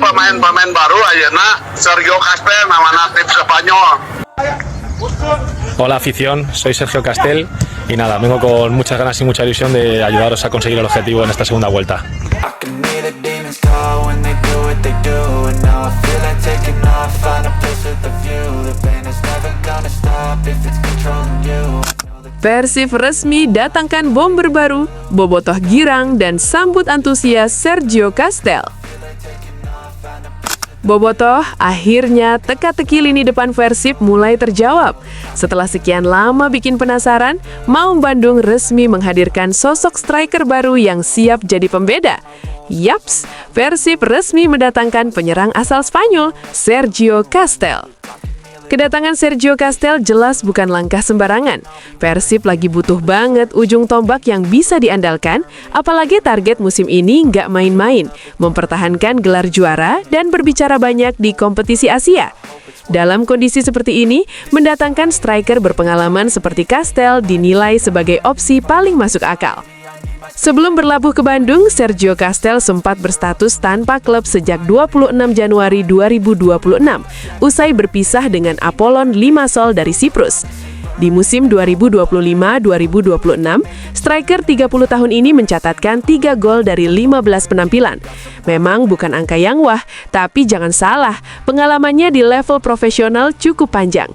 pemain baru ayeuna Sergio Castel namana tim Spanyol. Hola afición, soy Sergio Castel y nada, vengo con muchas ganas y mucha ilusión de ayudaros a conseguir el objetivo en esta segunda vuelta. Persib resmi datangkan bomber baru, Bobotoh girang dan sambut antusias Sergio Castel. Bobotoh, akhirnya teka-teki lini depan Persib mulai terjawab. Setelah sekian lama bikin penasaran, Maung Bandung resmi menghadirkan sosok striker baru yang siap jadi pembeda. Yaps, Persib resmi mendatangkan penyerang asal Spanyol, Sergio Castel. Kedatangan Sergio Castel jelas bukan langkah sembarangan. Persib lagi butuh banget ujung tombak yang bisa diandalkan, apalagi target musim ini nggak main-main, mempertahankan gelar juara dan berbicara banyak di kompetisi Asia. Dalam kondisi seperti ini, mendatangkan striker berpengalaman seperti Castel dinilai sebagai opsi paling masuk akal. Sebelum berlabuh ke Bandung, Sergio Castel sempat berstatus tanpa klub sejak 26 Januari 2026, usai berpisah dengan Apollon Limassol dari Siprus. Di musim 2025-2026, striker 30 tahun ini mencatatkan 3 gol dari 15 penampilan. Memang bukan angka yang wah, tapi jangan salah, pengalamannya di level profesional cukup panjang.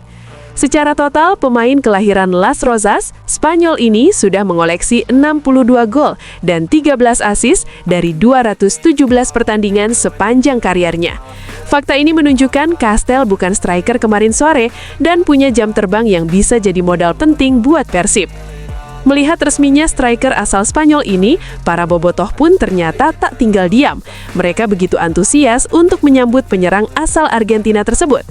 Secara total, pemain kelahiran Las Rozas, Spanyol ini sudah mengoleksi 62 gol dan 13 assist dari 217 pertandingan sepanjang karirnya. Fakta ini menunjukkan Castel bukan striker kemarin sore dan punya jam terbang yang bisa jadi modal penting buat Persib. Melihat resminya striker asal Spanyol ini, para bobotoh pun ternyata tak tinggal diam. Mereka begitu antusias untuk menyambut penyerang asal Argentina tersebut.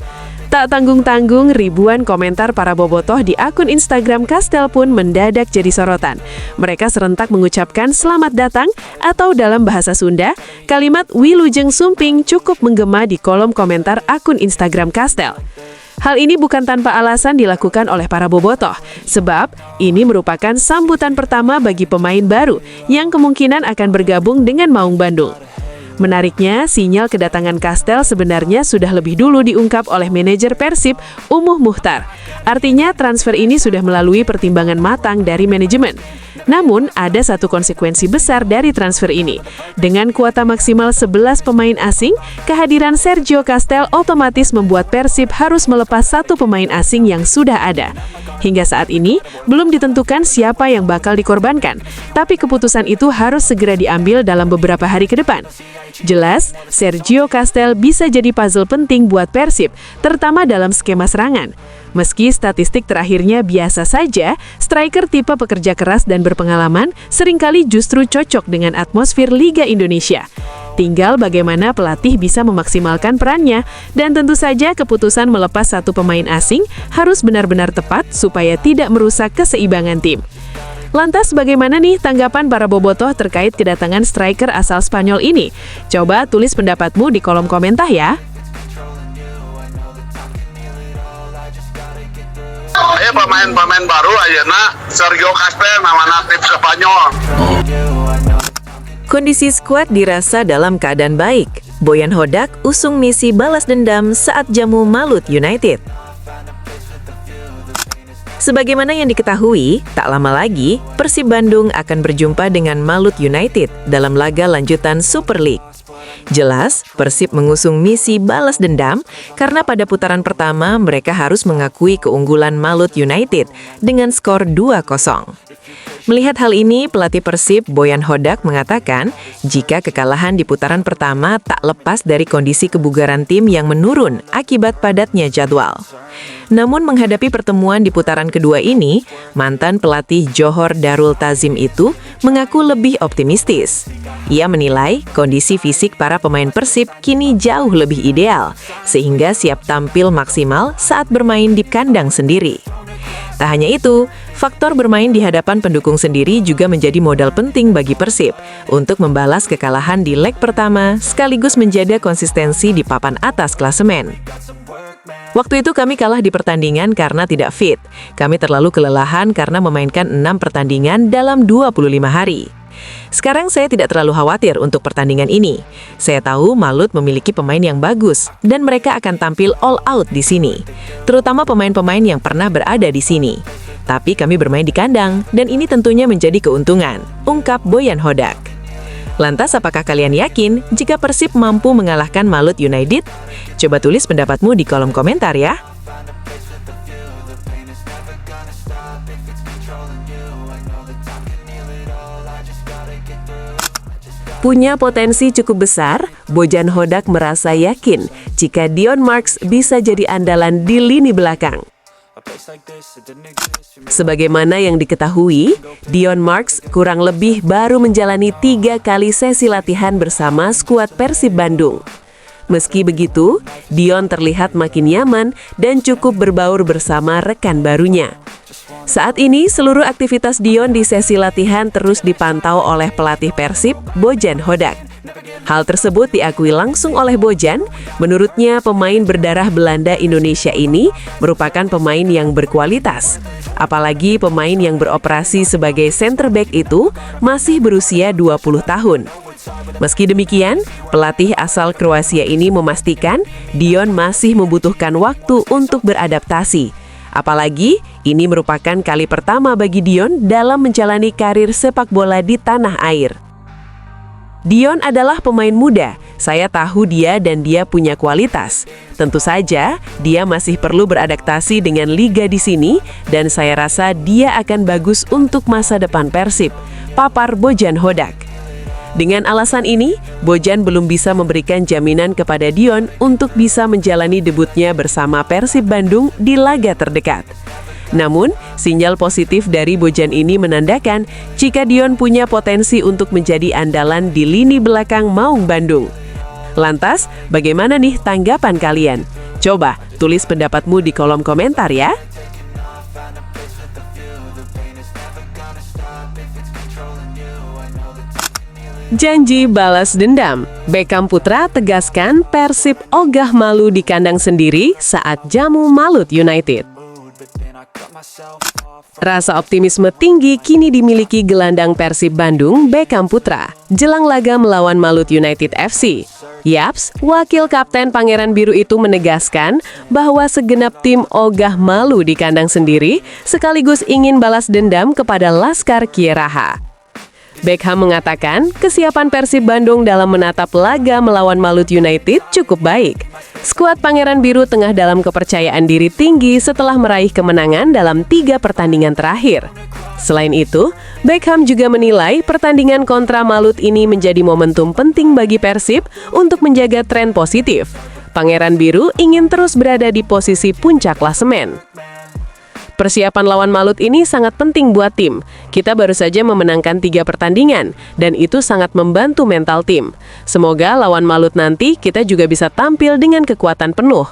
Tak tanggung-tanggung, ribuan komentar para bobotoh di akun Instagram Castel pun mendadak jadi sorotan. Mereka serentak mengucapkan selamat datang atau dalam bahasa Sunda, kalimat Wilujeng Sumping cukup menggema di kolom komentar akun Instagram Castel. Hal ini bukan tanpa alasan dilakukan oleh para bobotoh, sebab ini merupakan sambutan pertama bagi pemain baru yang kemungkinan akan bergabung dengan Maung Bandung. Menariknya, sinyal kedatangan Castel sebenarnya sudah lebih dulu diungkap oleh manajer Persib, Umuh Muhtar. Artinya transfer ini sudah melalui pertimbangan matang dari manajemen. Namun, ada satu konsekuensi besar dari transfer ini. Dengan kuota maksimal 11 pemain asing, kehadiran Sergio Castel otomatis membuat Persib harus melepas satu pemain asing yang sudah ada. Hingga saat ini, belum ditentukan siapa yang bakal dikorbankan, tapi keputusan itu harus segera diambil dalam beberapa hari ke depan. Jelas, Sergio Castel bisa jadi puzzle penting buat Persib, terutama dalam skema serangan. Meski statistik terakhirnya biasa saja, striker tipe pekerja keras dan berpengalaman seringkali justru cocok dengan atmosfer Liga Indonesia. Tinggal bagaimana pelatih bisa memaksimalkan perannya, dan tentu saja keputusan melepas satu pemain asing harus benar-benar tepat supaya tidak merusak keseimbangan tim. Lantas bagaimana nih tanggapan para bobotoh terkait kedatangan striker asal Spanyol ini? Coba tulis pendapatmu di kolom komentar ya. Pemain baru ayeuna Sergio Castel namana tim Spanyol. Kondisi skuad dirasa dalam keadaan baik. Boyan Hodak usung misi balas dendam saat jamu Malut United. Sebagaimana yang diketahui, tak lama lagi Persib Bandung akan berjumpa dengan Malut United dalam laga lanjutan Super League. Jelas, Persib mengusung misi balas dendam karena pada putaran pertama mereka harus mengakui keunggulan Malut United dengan skor 2-0. Melihat hal ini, pelatih Persib Boyan Hodak mengatakan jika kekalahan di putaran pertama tak lepas dari kondisi kebugaran tim yang menurun akibat padatnya jadwal. Namun menghadapi pertemuan di putaran kedua ini, mantan pelatih Johor Darul Tazim itu mengaku lebih optimistis. Ia menilai kondisi fisik para pemain Persib kini jauh lebih ideal, sehingga siap tampil maksimal saat bermain di kandang sendiri. Tak hanya itu, faktor bermain di hadapan pendukung sendiri juga menjadi modal penting bagi Persib untuk membalas kekalahan di leg pertama sekaligus menjaga konsistensi di papan atas klasemen. Waktu itu kami kalah di pertandingan karena tidak fit. Kami terlalu kelelahan karena memainkan 6 pertandingan dalam 25 hari. Sekarang saya tidak terlalu khawatir untuk pertandingan ini. Saya tahu Malut memiliki pemain yang bagus dan mereka akan tampil all out di sini. Terutama pemain-pemain yang pernah berada di sini. Tapi kami bermain di kandang dan ini tentunya menjadi keuntungan, ungkap Bojan Hodak. Lantas apakah kalian yakin jika Persib mampu mengalahkan Malut United? Coba tulis pendapatmu di kolom komentar ya. Punya potensi cukup besar, Bojan Hodak merasa yakin jika Dion Marks bisa jadi andalan di lini belakang. Sebagaimana yang diketahui, Dion Marks kurang lebih baru menjalani 3 kali sesi latihan bersama skuad Persib Bandung. Meski begitu, Dion terlihat makin nyaman dan cukup berbaur bersama rekan barunya. Saat ini, seluruh aktivitas Dion di sesi latihan terus dipantau oleh pelatih Persib, Bojan Hodak. Hal tersebut diakui langsung oleh Bojan. Menurutnya, pemain berdarah Belanda Indonesia ini merupakan pemain yang berkualitas. Apalagi pemain yang beroperasi sebagai center back itu masih berusia 20 tahun. Meski demikian, pelatih asal Kroasia ini memastikan Dion masih membutuhkan waktu untuk beradaptasi. Apalagi, ini merupakan kali pertama bagi Dion dalam menjalani karir sepak bola di tanah air. Dion adalah pemain muda, saya tahu dia dan dia punya kualitas. Tentu saja, dia masih perlu beradaptasi dengan liga di sini dan saya rasa dia akan bagus untuk masa depan Persib, papar Bojan Hodak. Dengan alasan ini, Bojan belum bisa memberikan jaminan kepada Dion untuk bisa menjalani debutnya bersama Persib Bandung di laga terdekat. Namun, sinyal positif dari Bojan ini menandakan jika Dion punya potensi untuk menjadi andalan di lini belakang Maung Bandung. Lantas, bagaimana nih tanggapan kalian? Coba tulis pendapatmu di kolom komentar ya. Janji balas dendam. Beckham Putra tegaskan Persib ogah malu di kandang sendiri saat jamu Malut United. Rasa optimisme tinggi kini dimiliki gelandang Persib Bandung, Beckham Putra, jelang laga melawan Malut United FC. Yaps, wakil kapten Pangeran Biru itu menegaskan bahwa segenap tim ogah malu di kandang sendiri, sekaligus ingin balas dendam kepada Laskar Kieraha. Beckham mengatakan kesiapan Persib Bandung dalam menatap laga melawan Malut United cukup baik. Skuad Pangeran Biru tengah dalam kepercayaan diri tinggi setelah meraih kemenangan dalam 3 pertandingan terakhir. Selain itu, Beckham juga menilai pertandingan kontra Malut ini menjadi momentum penting bagi Persib untuk menjaga tren positif. Pangeran Biru ingin terus berada di posisi puncak klasemen. Persiapan lawan Malut ini sangat penting buat tim. Kita baru saja memenangkan 3 pertandingan, dan itu sangat membantu mental tim. Semoga lawan Malut nanti kita juga bisa tampil dengan kekuatan penuh.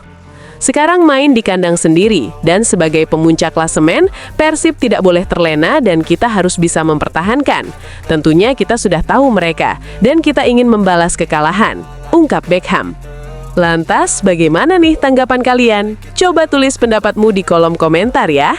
Sekarang main di kandang sendiri, dan sebagai pemuncak klasemen, Persib tidak boleh terlena dan kita harus bisa mempertahankan. Tentunya kita sudah tahu mereka, dan kita ingin membalas kekalahan, ungkap Beckham. Lantas, bagaimana nih tanggapan kalian? Coba tulis pendapatmu di kolom komentar ya.